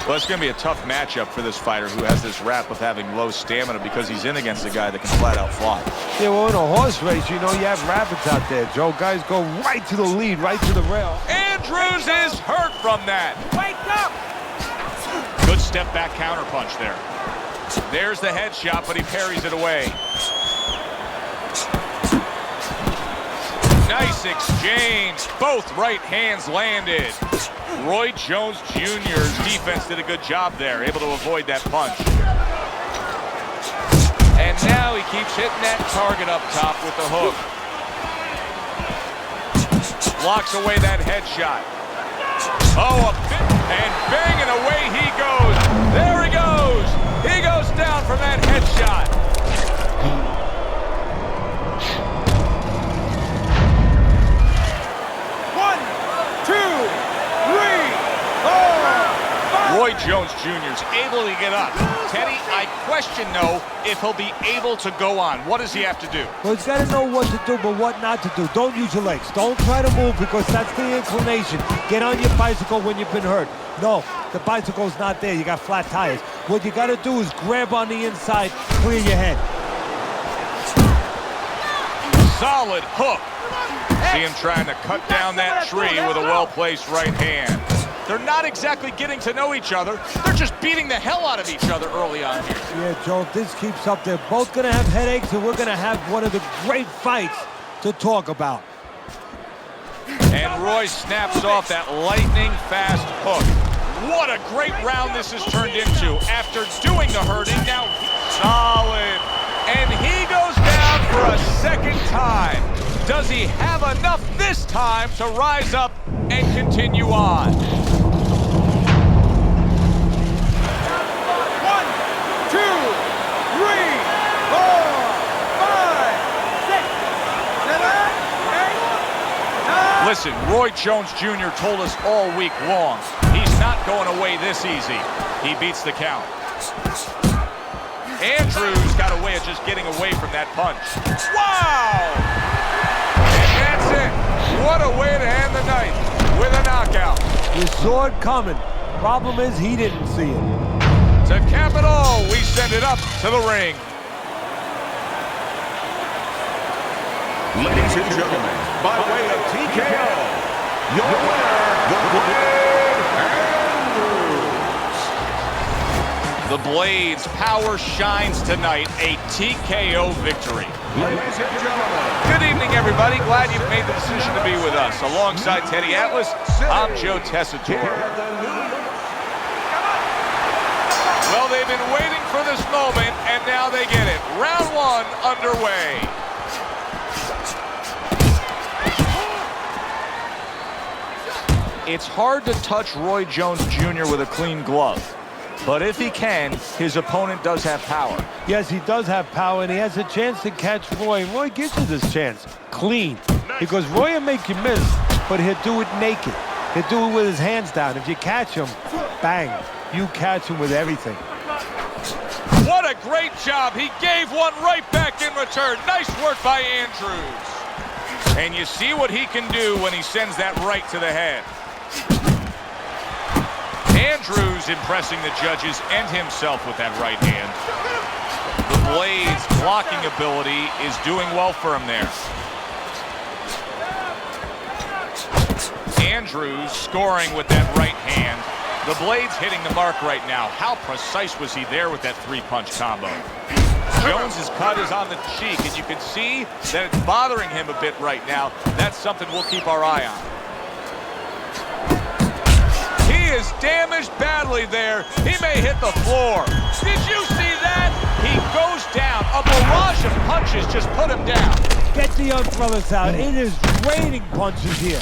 Well, it's going to be a tough matchup for this fighter who has this rap of having low stamina because he's in against a guy that can flat out fly. Yeah, well, in a horse race, you know, you have rabbits out there, Joe. Guys go right to the lead, right to the rail. Andrews is hurt from that. Wake up! Good step back counter punch there. There's the headshot, but he parries it away. Nice exchange. Both right hands landed. Roy Jones Jr.'s defense did a good job there, able to avoid that punch. And now he keeps hitting that target up top with the hook. Blocks away that headshot. Oh, a bit, and banging away he goes. There he goes. He goes down from that headshot. Roy Jones Jr. is able to get up. Teddy, I question, though, if he'll be able to go on. What does he have to do? Well, he's got to know what to do, but what not to do. Don't use your legs. Don't try to move because that's the inclination. Get on your bicycle when you've been hurt. No, the bicycle's not there. You got flat tires. What you got to do is grab on the inside, clear your head. Solid hook. See him trying to cut down that tree with a well-placed right hand. They're not exactly getting to know each other. They're just beating the hell out of each other early on here. Yeah, Joe, if this keeps up, they're both going to have headaches, and we're going to have one of the great fights to talk about. And Roy snaps off that lightning-fast hook. What a great round this has turned into. After doing the hurting, now solid. And he goes down for a second time. Does he have enough this time to rise up and continue on? 1, 2, 3, 4, 5, 6, 7, 8, 9. Listen, Roy Jones Jr. told us all week long, he's not going away this easy. He beats the count. Andrews got a way of just getting away from that punch. Wow! And that's it. What a way to end the night with a knockout. You saw it coming. Problem is he didn't see it. To cap it all, we send it up to the ring. Ladies and gentlemen, by way of TKO, your winner, the Blade Andrews. The Blade's power shines tonight, a TKO victory. Ladies and gentlemen. Good evening, everybody. Glad you've made the decision to be with us. Alongside Teddy Atlas, I'm Joe Tessitore. Well, they've been waiting for this moment, and now they get it. Round one underway. It's hard to touch Roy Jones Jr. with a clean glove. But if he can, his opponent does have power. Yes, he does have power, and he has a chance to catch Roy. Roy gives you this chance, clean. Because Roy will make you miss, but he'll do it naked. He'll do it with his hands down. If you catch him, bang, you catch him with everything. What a great job. He gave one right back in return. Nice work by Andrews. And you see what he can do when he sends that right to the head. Andrews impressing the judges and himself with that right hand. The Blade's blocking ability is doing well for him there. Andrews scoring with that right hand. The Blade's hitting the mark right now. How precise was he there with that three-punch combo? Jones's cut is on the cheek, and you can see that it's bothering him a bit right now. That's something we'll keep our eye on. He is damaged badly there. He may hit the floor. Did you see that? He goes down. A barrage of punches just put him down. Get the young fellas out. It is raining punches here.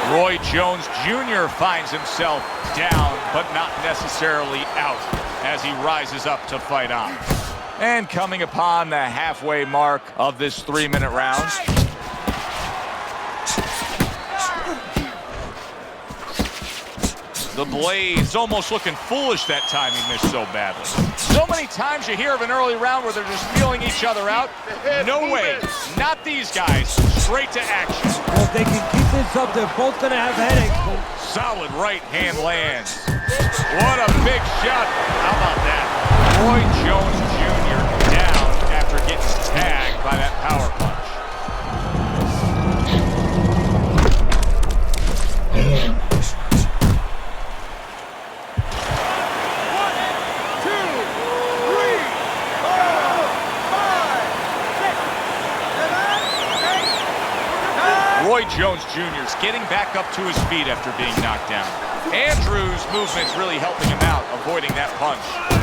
Roy Jones Jr. finds himself down, but not necessarily out, as he rises up to fight on. And coming upon the halfway mark of this 3-minute round. The Blade's almost looking foolish that time he missed so badly. So many times you hear of an early round where they're just feeling each other out. No way. Not these guys. Straight to action. Well, if they can keep this up, they're both going to have headaches. Solid right hand lands. What a big shot. How about that? Roy Jones Jr. down after getting tagged by that power punch. Roy Jones Jr. is getting back up to his feet after being knocked down. Andrews' movement's really helping him out, avoiding that punch.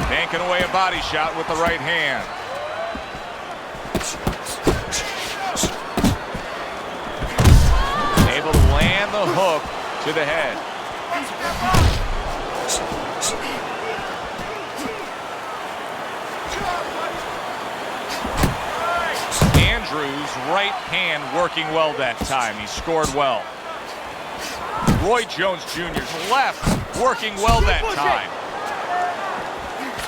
Banking away a body shot with the right hand. Able to land the hook to the head. Andrews' right hand working well that time. He scored well. Roy Jones Jr.'s left working well that time.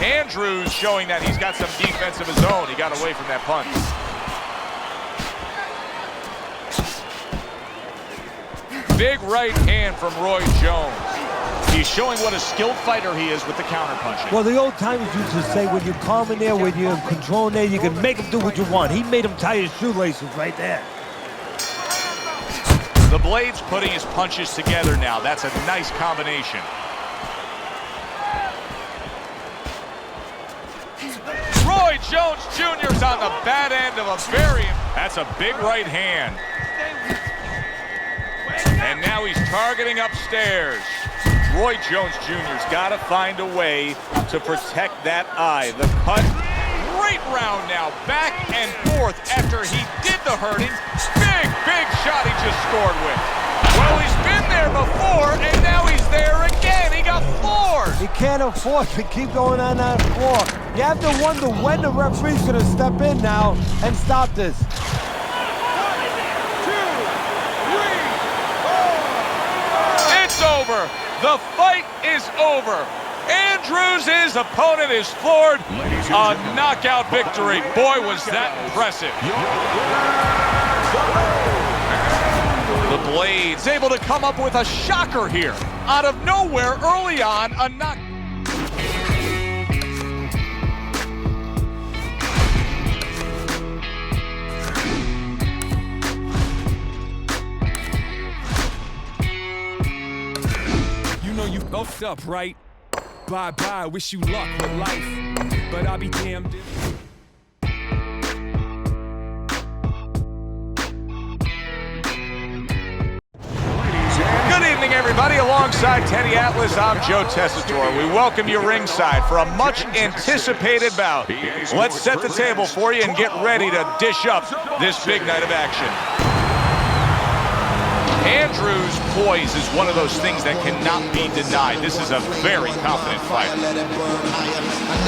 Andrews showing that he's got some defense of his own. He got away from that punch. Big right hand from Roy Jones. He's showing what a skilled fighter he is with the counterpunching. Well, the old timers used to say when you're calm in there, when you're in control in there, you can make him do what you want. He made him tie his shoelaces right there. The Blade's putting his punches together now. That's a nice combination. Roy Jones Jr.'s on the bad end of a very... That's a big right hand. And now he's targeting upstairs. Roy Jones Jr.'s got to find a way to protect that eye. The cut, great round now, back and forth after he did the hurting. Big shot he just scored with. Well, he's been there before, and now he's there again. He got floored. He can't afford to keep going on that floor. You have to wonder when the referee's going to step in now and stop this. It's over. The fight is over. Andrews' opponent is floored. A knockout victory. Boy, was that impressive. The Blades able to come up with a shocker here. Out of nowhere, early on, a knock. You know you fucked up, right? Bye-bye, wish you luck with life. But I'll be damned if... Good evening, everybody. Alongside Teddy Atlas, I'm Joe Tessitore. We welcome you ringside for a much-anticipated bout. Let's set the table for you and get ready to dish up this big night of action. Andrews' poise is one of those things that cannot be denied. This is a very confident fight. I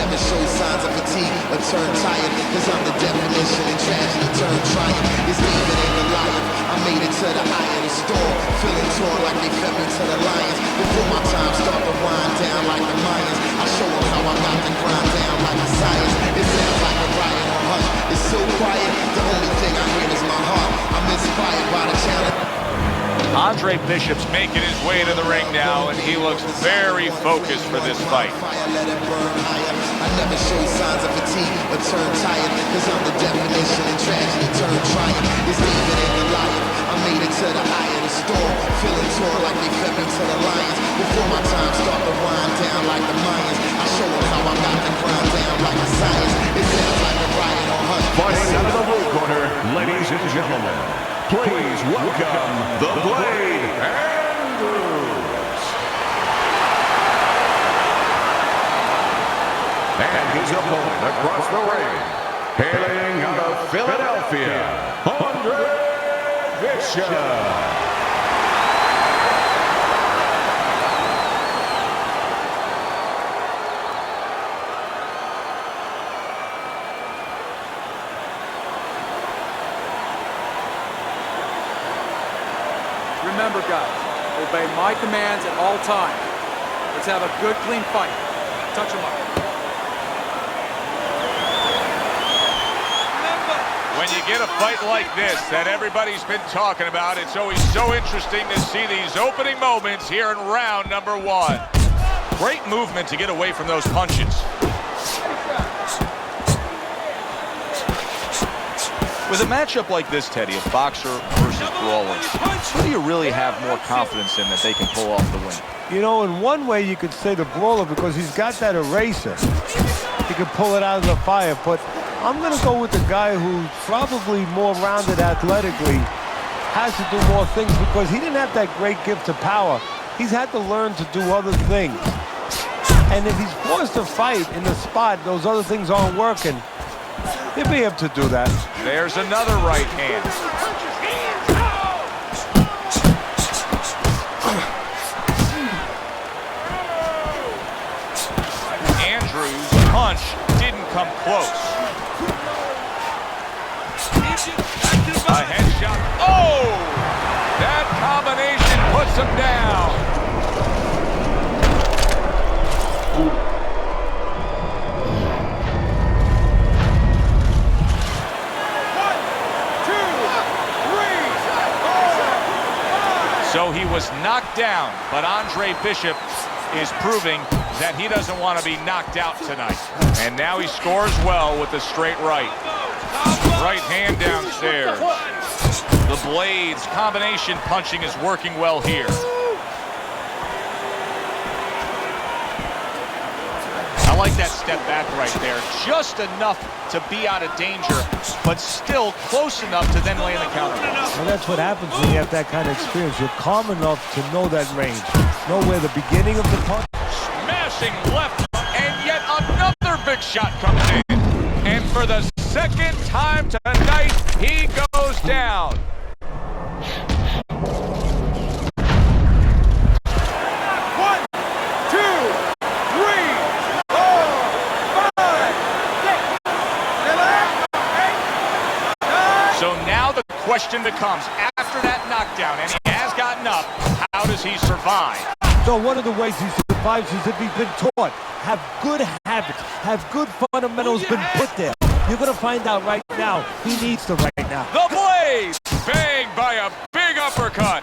never show signs of fatigue or turn tired, cause I'm the definition of tragedy turn triumph. This demon ain't the liar. I made it to the eye of the storm, feeling torn like they fed me to the lions. Before my time start to wind down like the Mayans, I show them how I got the grind down like the science. It sounds like a riot on hush. It's so quiet, the only thing I hear is my heart. I'm inspired by the challenge. Andre Bishop's making his way to the ring now, and he looks very focused for this fight. Let it burn higher. I never show signs of fatigue or turn tired, cause I'm the definition of tragedy turn triumph. This demon ain't the liar. I made it to the eye of the storm, feeling torn like they fed me to the lions. Before my time start to wind down like the Mayans, I show them how I got the grind down like the science. It sounds like a riot on hush. Fighting out of the blue corner, ladies and gentlemen, please welcome the Blade, Andrews. And his opponent across the ring, hailing out of Philadelphia, Andre Bishop. Remember, guys, obey my commands at all times. Let's have a good, clean fight. Touch him up. When you get a fight like this that everybody's been talking about, it's always so interesting to see these opening moments here in round number one. Great movement to get away from those punches. With a matchup like this, Teddy, a boxer versus brawler, who do you really have more confidence in that they can pull off the win? You know, in one way you could say the brawler because he's got that eraser. He can pull it out of the fire, but I'm going to go with the guy who's probably more rounded athletically, has to do more things because he didn't have that great gift of power. He's had to learn to do other things. And if he's forced to fight in the spot, those other things aren't working, he'll be able to do that. There's another right hand. Andrews' punch didn't come close. A headshot. Oh! That combination puts him down. So he was knocked down, but Andre Bishop is proving that he doesn't want to be knocked out tonight. And now he scores well with the straight right. Right hand downstairs. The Blades combination punching is working well here. I like that step back right there. Just enough to be out of danger, but still close enough to then lay in the counter. Well, that's what happens when you have that kind of experience. You're calm enough to know that range. Know where the beginning of the punch. Smashing left, and yet another big shot comes in. And for the second time tonight, he goes down. So now the question becomes, after that knockdown, and he has gotten up, how does he survive? So one of the ways he's survives as if he's been taught. Have good habits, have good fundamentals been put there. You're going to find out right now he needs to right now. The Blaze, banged by a big uppercut.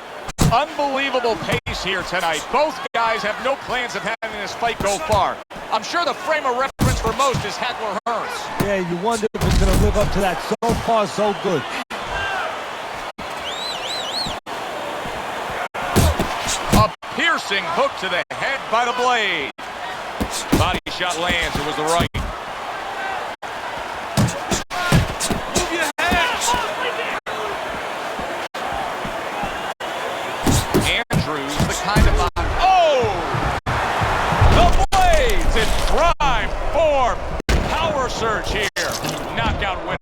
Unbelievable pace here tonight. Both guys have no plans of having this fight go far. I'm sure the frame of reference for most is Heckler Hearns. Yeah, you wonder if it's going to live up to that. So far, so good. A piercing hook to the head by the Blade. Body shot lands. It was the right. Move your head. Andrews, the kind of... Oh! The Blades in prime form. Power surge here. Knockout winner.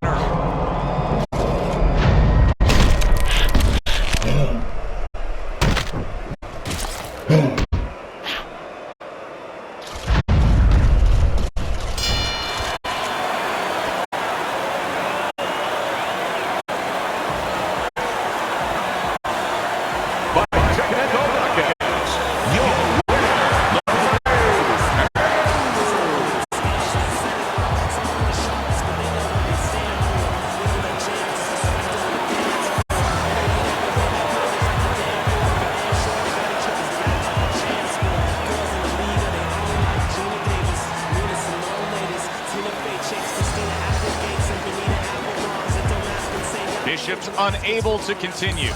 Bishop's unable to continue.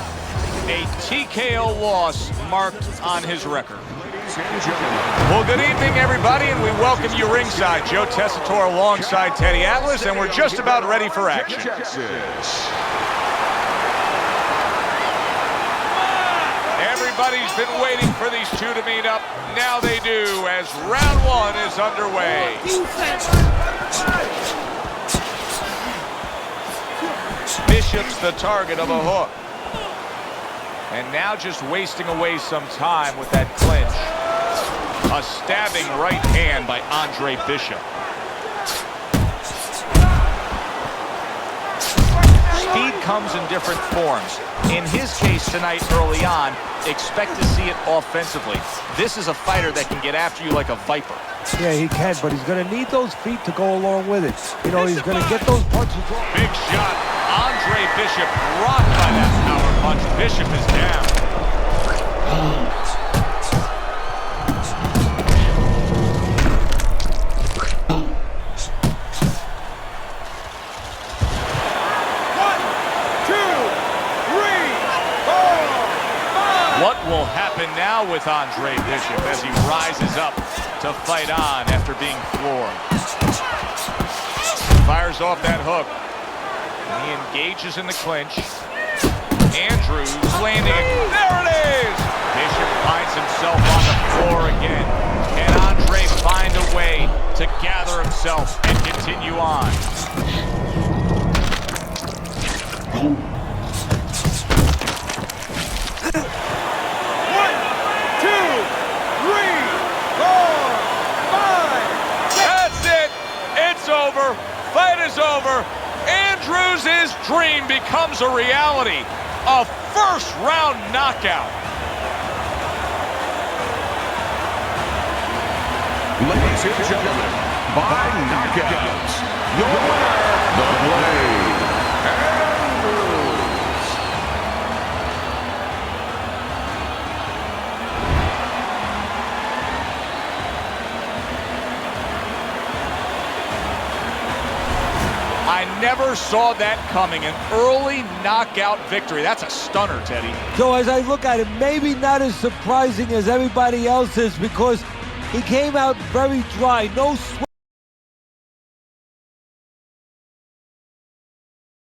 A TKO loss marked on his record. Well, good evening, everybody, and we welcome you ringside. Joe Tessitore alongside Teddy Atlas, and we're just about ready for action. Everybody's been waiting for these two to meet up. Now they do, as round one is underway. Bishop's the target of a hook. And now just wasting away some time with that clinch. A stabbing right hand by Andre Bishop. Speed comes in different forms. In his case tonight early on, expect to see it offensively. This is a fighter that can get after you like a viper. Yeah, he can, but he's going to need those feet to go along with it. You know, he's going to get those punches off. Big shot. Andre Bishop rocked by that power punch. Bishop is down. What will happen now with Andre Bishop as he rises up to fight on after being floored? Fires off that hook. He engages in the clinch. Andrews landing. There it is! Bishop finds himself on the floor again. Can Andre find a way to gather himself and continue on? Over. Fight is over. Andrews' dream becomes a reality. A first-round knockout. Ladies and gentlemen, by knockouts, your winner, the Blade, Andrews. I never saw that coming. An early knockout victory. That's a stunner, Teddy. So as I look at it, maybe not as surprising as everybody else is because he came out very dry. No sweat.